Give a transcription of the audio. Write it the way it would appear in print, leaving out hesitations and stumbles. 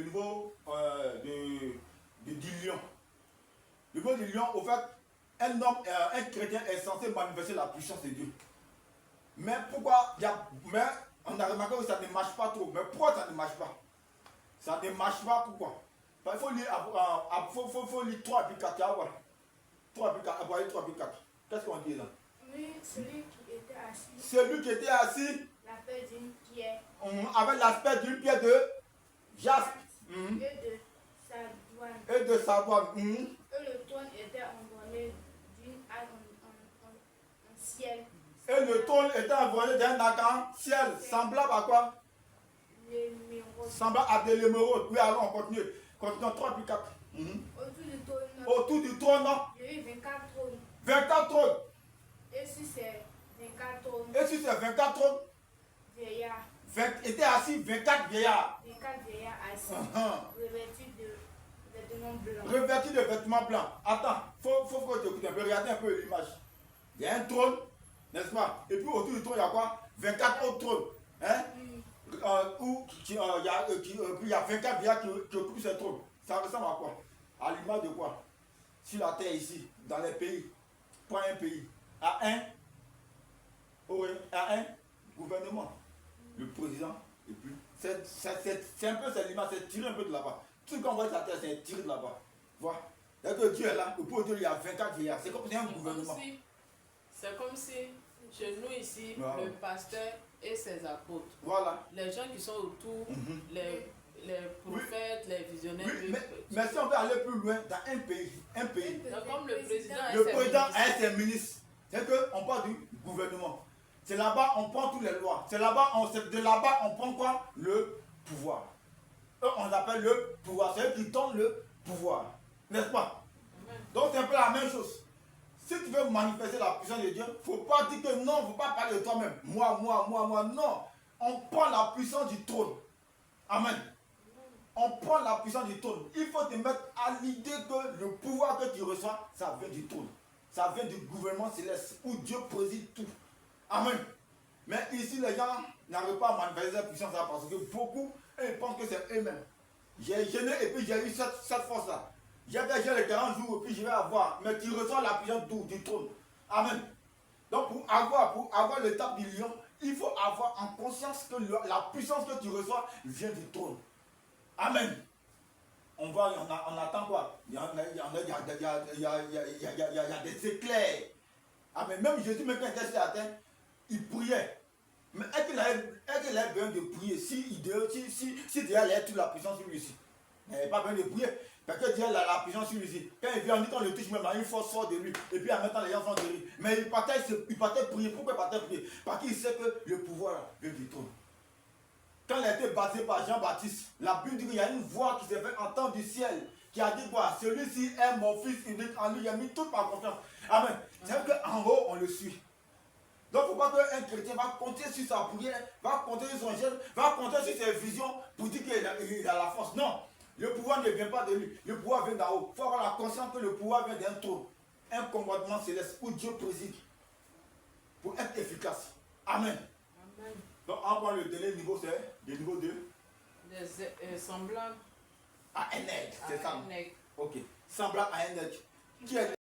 niveau du lion. Le niveau du lion, au fait, un homme, un chrétien est censé manifester la puissance de Dieu. Mais pourquoi mais on a remarqué que ça ne marche pas trop. Mais pourquoi ça ne marche pas? Ça ne marche pas, pourquoi? Il faut lire 3 puis 4. 3 puis 4. 3 puis 4. Qu'est-ce qu'on dit là? Oui, celui qui était assis. Celui qui était assis. L'aspect d'une pierre. Avec l'aspect d'une pierre de jaspe. Et de sa douane. Et le trône était envolé en ciel. Et le trône était envolé d'un arc-en-ciel. Semblable à quoi? L'émeraude. Semblable à de l'émeraude. Oui, alors on continue. Continuons 3 puis 4. Autour du trône. Il y a eu 24 trônes. 24 trônes. Et sur ces 24 trônes. Et sur ces 24 trônes. Vieillards. Étaient assis 24 vieillards. 24 vieillards assis. Revêtus de vêtements blancs. Revêtus de vêtements blancs. Attends, faut que tu écoutes un peu. Regardez un peu l'image. Il y a un trône, n'est-ce pas? Et puis autour du trône, il y a quoi? 24 autres trônes. Hein? Il y a 24 vieillards qui occupent ce trône. Ça ressemble à quoi? À l'image de quoi? Sur la terre ici, dans les pays. Pas un pays. À un gouvernement. Le président. Et puis, c'est un peu cette image, c'est tiré un peu de là-bas. Tout ce qu'on voit sur la terre, c'est tiré de là-bas. Voilà. Dès que Dieu est là, pour Dieu, il y a 24 vieillards. C'est comme si un gouvernement. C'est comme si, chez nous ici, voilà. Le pasteur et ses apôtres. Voilà. Les gens qui sont autour, les prophètes, les visionnaires. Oui, mais si on veut aller plus loin, dans un pays. Comme le président et ses ministres. C'est qu'on parle du gouvernement. C'est là-bas on prend toutes les lois. C'est là-bas, de là-bas on prend quoi? Le pouvoir. Eux, on l'appelle le pouvoir. C'est eux qui donnent le pouvoir. N'est-ce pas? Donc c'est un peu la même chose. Si tu veux manifester la puissance de Dieu, il ne faut pas dire que non, il ne faut pas parler de toi-même. Moi. Non. On prend la puissance du trône. Amen. On prend la puissance du trône. Il faut te mettre à l'idée que le pouvoir que tu reçois, ça vient du trône. Ça vient du gouvernement céleste où Dieu préside tout. Amen. Mais ici, les gens n'arrivent pas à manifester la puissance là parce que beaucoup, ils pensent que c'est eux-mêmes. J'ai gêné et puis j'ai eu cette force-là. J'avais les 40 jours et puis je vais avoir. Mais tu reçois la puissance du trône. Amen. Donc pour avoir l'étape du lion, il faut avoir en conscience que la puissance que tu reçois vient du trône. Amen. On attend quoi? Il y a des éclairs. Amen. Même Jésus, même quand il était sur la terre, il priait. Mais est-ce qu'il avait besoin de prier? Si déjà il a toute la puissance sur lui ici. Il n'avait pas besoin de prier. Parce que Dieu a la puissance sur lui ici. Quand il vient, on dit qu'on le touche même, une force sort de lui. Et puis en même temps, les gens sont guéris. Mais il partait prier. Pourquoi il partait prier? Parce qu'il sait que le pouvoir vient du trône. Quand il a été baptisé par Jean-Baptiste, la Bible dit qu'il y a une voix qui s'est fait entendre du ciel, qui a dit quoi? Celui-ci est mon fils unique, en lui j'ai mis toute ma confiance. Amen. C'est-à-dire qu'en haut, on le suit. Donc il ne faut pas qu'un chrétien va compter sur sa prière, va compter sur son geste, va compter sur ses visions pour dire qu'il a la force. Non, le pouvoir ne vient pas de lui, le pouvoir vient d'en haut. Il faut avoir la conscience que le pouvoir vient d'un trône, un commandement céleste où Dieu préside pour être efficace. Amen. Amen. Donc en quoi le dernier niveau c'est le niveau 2? Semblable à un aigle, c'est ça? Un aigle. Ok. Semblable à un aigle. Qui est